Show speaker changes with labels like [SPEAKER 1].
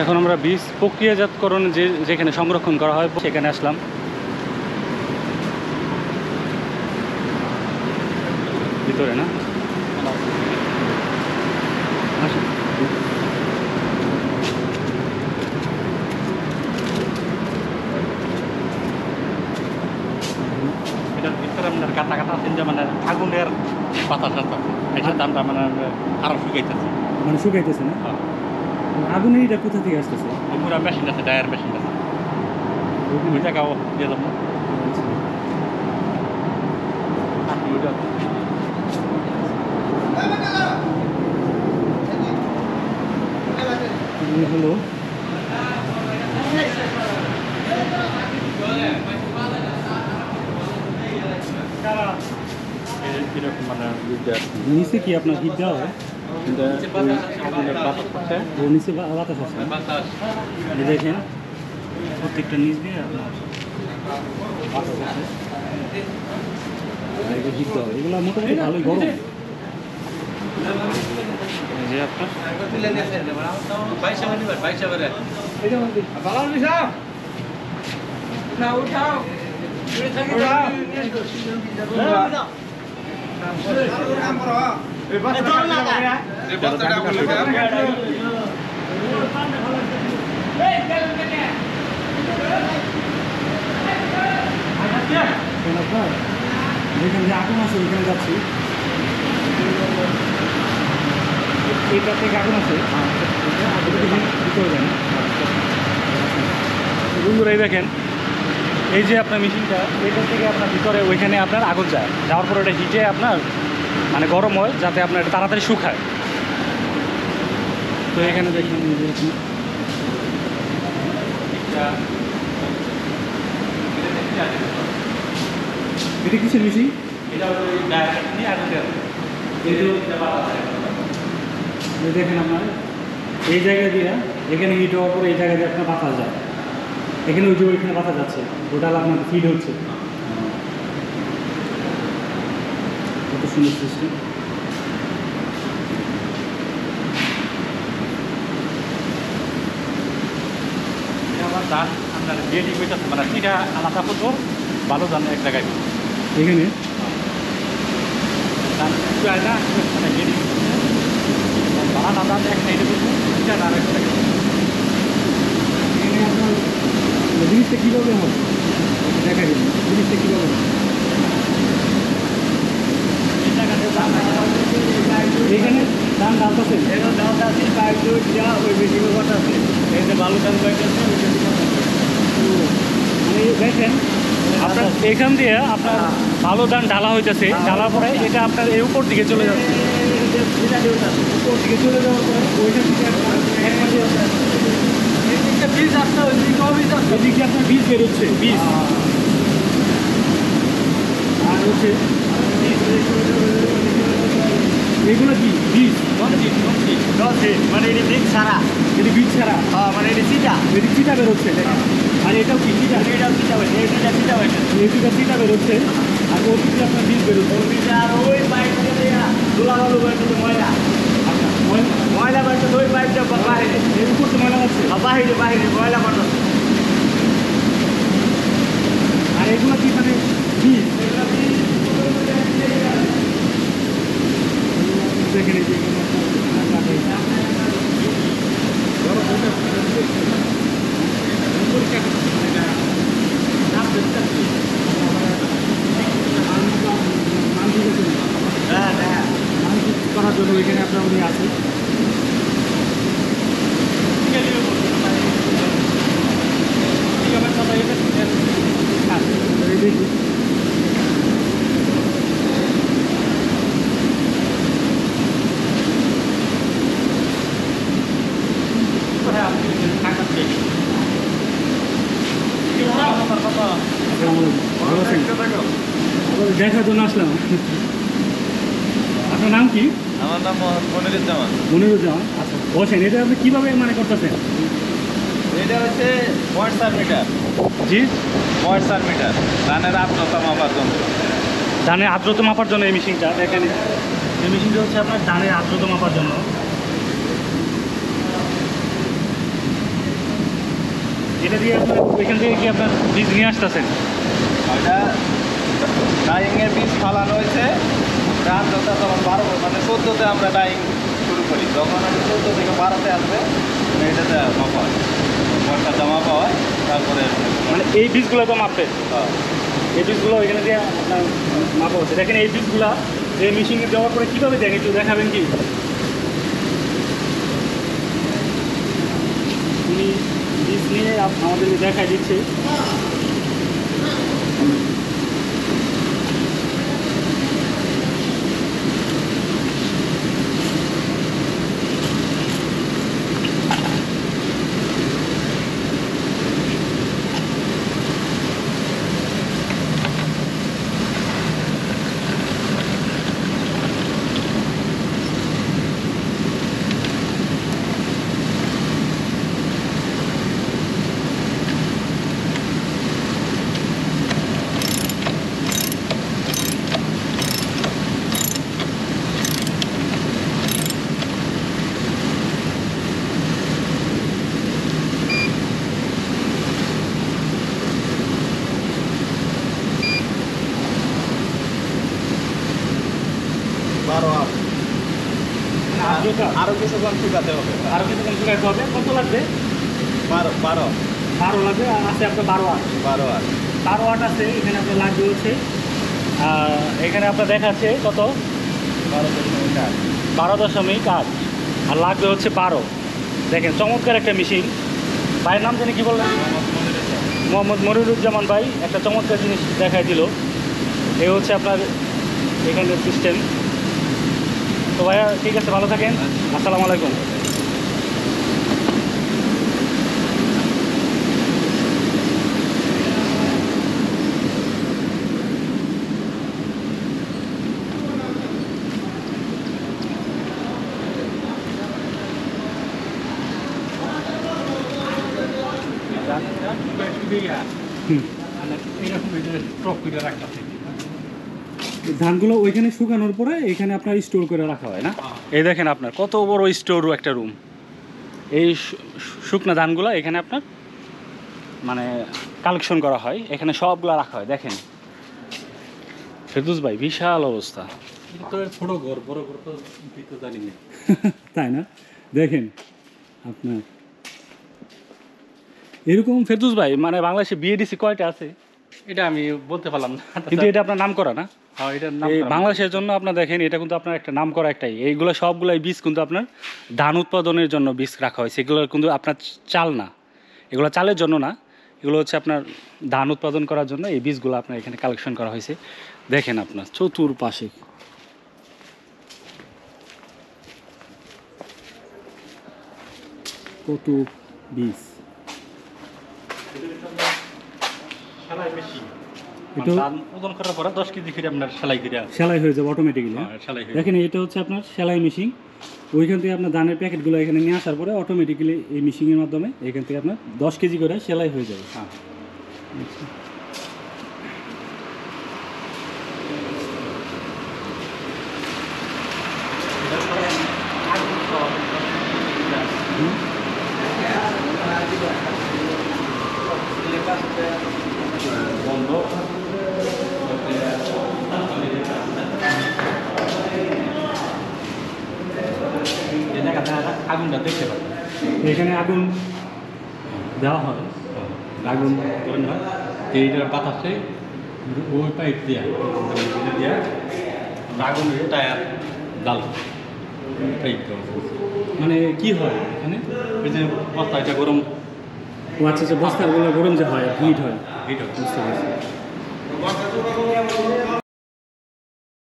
[SPEAKER 1] এখন আমরা বীজ প্রক্রিয়াজাতকরণ যেখানে সংরক্ষণ করা হয় সেখানে আসলাম। ভিতরে না আসুন।
[SPEAKER 2] এটার ভিতরে আপনার কাটা কাটা আছেন যে মানে আগুনের পাতা টাতা এটার দামটা মানে আরো শুকাইতেছে।
[SPEAKER 1] মানে শুকাইতেছে না? আগুনের এটা কোথা থেকে আসতেছে?
[SPEAKER 2] পুরা মেশিন আছে, ডায়ার মেশিন আছে, ওই জায়গাও দিয়ে দেবো।
[SPEAKER 1] হলো
[SPEAKER 2] এরকম মানে
[SPEAKER 1] নিচে কি আপনার হিট দেওয়া হয়?
[SPEAKER 2] আগুনের বাতাস আছে,
[SPEAKER 1] ও নিচে বাতাস আছে। এই দেখেন প্রত্যেকটা নিচ দিয়ে আপনার বাতাস আছে। আর এগুলো হিট দেওয়া হয়, এগুলো মোটামুটি ভালোই গরম। এই যে আপনার যেখানে যে আগুন আছে ওইখানে যাচ্ছি। এইটা থেকে আগুন আছে, ভিতরে যায় না। বন্ধুরা এই দেখেন, এই যে আপনার মেশিনটা, এইটা থেকে আপনার ভিতরে ওইখানে আপনার আগুন যায়, যাওয়ার পরে এটা হিটে আপনার মানে গরম হয় যাতে আপনার এটা তাড়াতাড়ি শুকায়। তো এখানে দেখেন এটা কিসের মেশিন? দেখেন আপনার এই জায়গা দিয়ে এখানে হিট হওয়ার পরে এই জায়গা দিয়ে আপনার বাতাস যায়, এখানে ওই যে ওইখানে বাতাস যাচ্ছে, ওটা আপনার ফিড হচ্ছে। কত সুন্দর সিস্টেম।
[SPEAKER 2] আবার ধান আপনার রেডি হইতেছে, মানে সেটা আলাদা করবো, ভালো ধান এক জায়গায়
[SPEAKER 1] এখানে
[SPEAKER 2] ধান শুকায় না, মানে রেডি ভালো ধান এক সাইডে করবো, সেটা আর এক জায়গায়।
[SPEAKER 1] এখানে আপনার জিনিসটা কীভাবে হয় দেখা গেল, জিনিসটা কীভাবে হয় এখানে ধান ডালতেছেন,
[SPEAKER 2] ওই বেশি কথা আছে, এখানে ভালো ধান পাইতেছে।
[SPEAKER 1] মানে দেখেন আপনার এখান দিয়ে আপনার ভালো ধান ঢালা হইতেছে, ঢালার পরে এটা আপনার এই উপর দিকে চলে যাচ্ছে, উপর দিকে চলে যাওয়ার পরে ওইখান থেকে
[SPEAKER 2] বীজ আসছে,
[SPEAKER 1] ওইদিকে আপনার বীজ বেরোচ্ছে, বীজ আর হচ্ছে এগুলো কি বীজ?
[SPEAKER 2] মানে এটি বীজ ছাড়া,
[SPEAKER 1] এটি বীজ ছাড়া,
[SPEAKER 2] মানে এটি চিটা,
[SPEAKER 1] এটি চিটা বেরোচ্ছে। আর এটাও কি চিটা?
[SPEAKER 2] এটাও চিটা হয়েছে, এটা চিটা হয়েছে,
[SPEAKER 1] এই দুটা চিটা বেরোচ্ছে আর ওর দিকে আপনার বীজ বেরোচ্ছে।
[SPEAKER 2] আর ওই পাইপ ধুলা বালু বেরোচ্ছে, ময়লা ময়লা বেরোচ্ছে, ওই পাইপটা বাহিরে,
[SPEAKER 1] এর উপর তো ময়লা যাচ্ছে,
[SPEAKER 2] বাহিরে বাহিরে ময়লা বেরোচ্ছে।
[SPEAKER 1] আর এগুলো কি মানে বীজ? দেখেন এই যে করার জন্য এখানে আপনার উনি আছে। দেখার জন্য আসলাম। আপনার নাম কি?
[SPEAKER 2] আমার নাম মনিরুজ্জামান।
[SPEAKER 1] মনিরুজ্জামান, আচ্ছা বলছেন এটা আপনি কীভাবে মানে করতেছেন?
[SPEAKER 2] এটা হচ্ছে ময়েশ্চার মিটার।
[SPEAKER 1] জি,
[SPEAKER 2] ময়েশ্চার মিটার, ধানের আর্দ্রতা মাপার জন্য।
[SPEAKER 1] ধানের আর্দ্রতা মাপার জন্য এই মেশিনটা দেখেন, এই মেশিনটা হচ্ছে আপনার ধানের আর্দ্রতা মাপার জন্য। এটা দিয়ে আপনার এখান থেকে কি আপনার বীজ নিয়ে আসতেছেন?
[SPEAKER 3] ওইটা ডাইংয়ের বীজ ফালানো হয়েছে, ধান যখন 12 মানে 14তে আমরা ডাইং শুরু করি, যখন আমি 14 থেকে 12তে আসবে এটাতে মাপা হয়, বর্ষাটা মাপা হয়, তারপরে
[SPEAKER 1] মানে এই বীজগুলো তো মাপে, এই বীজগুলো এখানে দিয়ে আপনার মাপা হচ্ছে। দেখেন এই বীজগুলা এই মেশিনে দেওয়ার পরে কীভাবে দেখেন একটু দেখাবেন কি? উনি বীজ নিয়ে আমাদেরকে দেখাই দিচ্ছে।
[SPEAKER 3] আরো কিছুক্ষণ শুকাতে হবে।
[SPEAKER 1] আরও কিছুক্ষণ শুকাইতে হবে। কত লাগবে? 12 লাগবে। আর আছে আপনার 12 ওয়াট। 12 ওয়াট আছে এখানে আপনার লাগবে হচ্ছে, এখানে আপনার দেখাচ্ছে কত 12.8 আর লাগবে হচ্ছে 12। দেখেন চমৎকার একটা মেশিন। ভাইয়ের নাম জানি কি বললেন? মোহাম্মদ মনিরুজ্জামান ভাই একটা চমৎকার জিনিস দেখাই দিল। এই হচ্ছে আপনার এখানের সিস্টেম। তো ভাইয়া ঠিক আছে, ভালো থাকেন, আসসালামু আলাইকুম। ধানগুলো ওইখানে শুকানোর পরে এখানে আপনার স্টোর করে রাখা হয় না? এই দেখেন আপনার কত বড় স্টোর একটা রুম। এই শুকনা ধানগুলো এখানে আপনার মানে কালেকশন করা হয়, এখানে সবগুলো রাখা হয়। দেখেন ফেরদৌস ভাই বিশাল অবস্থা।
[SPEAKER 2] ছোট ঘর, বড় ঘর তো জানি না।
[SPEAKER 1] তাই না? দেখেন আপনার এরকম ফেরদৌস ভাই মানে বাংলাদেশে বিএডিসি কয়টা আছে?
[SPEAKER 2] এটা আমি বলতে পারলাম না,
[SPEAKER 1] কিন্তু এটা আপনার নাম করা না?
[SPEAKER 2] হ্যাঁ এটার নাম
[SPEAKER 1] এই বাংলাদেশের জন্য আপনার দেখেন এটা কিন্তু আপনার একটা নাম করা একটাই। এইগুলো সবগুলাই বীজ কিন্তু আপনার ধান উৎপাদনের জন্য বীজ রাখা হয়েছে। এগুলো কিন্তু আপনার চাল না, এগুলো চালের জন্য না, এগুলো হচ্ছে আপনার ধান উৎপাদন করার জন্য এই বীজগুলো আপনার এখানে কালেকশন করা হয়েছে। দেখেন আপনার চতুর্পাশে কত বীজ।
[SPEAKER 2] সেলাই মেশিন,
[SPEAKER 1] এটা
[SPEAKER 2] ধান ওজন করার পরে 10 কেজি করে আপনার সেলাই করে
[SPEAKER 1] সেলাই হয়ে যাবে অটোমেটিক্যালি।
[SPEAKER 2] সেলাই হয়ে
[SPEAKER 1] দেখেন এটা হচ্ছে আপনার সেলাই মেশিন। ওইখান থেকে আপনার ধানের প্যাকেটগুলো এখানে নিয়ে আসার পরে অটোমেটিক্যালি এই মেশিনের মাধ্যমে এখান থেকে আপনার 10 কেজি করে সেলাই হয়ে যাবে।
[SPEAKER 2] হ্যাঁ।
[SPEAKER 1] আচ্ছা।
[SPEAKER 2] বন্ধ এই জায়গাটা আগুনটা দেখতে পাবেন।
[SPEAKER 1] এখানে আগুন দেওয়া হয়,
[SPEAKER 2] আগুন করেন হয় এইটার বাতাসে ওই পাইপ দিয়া দিয়া আগুন টায়ার জাল পাইপ
[SPEAKER 1] মানে কি হয় এখানে?
[SPEAKER 2] এই যে বস্তা এটা গরম
[SPEAKER 1] ও আচ্ছা আচ্ছা, বস্তাগুলো গরম যে হয়, হিট হয়।
[SPEAKER 2] হিট হয়।
[SPEAKER 1] বুঝতে পারছি।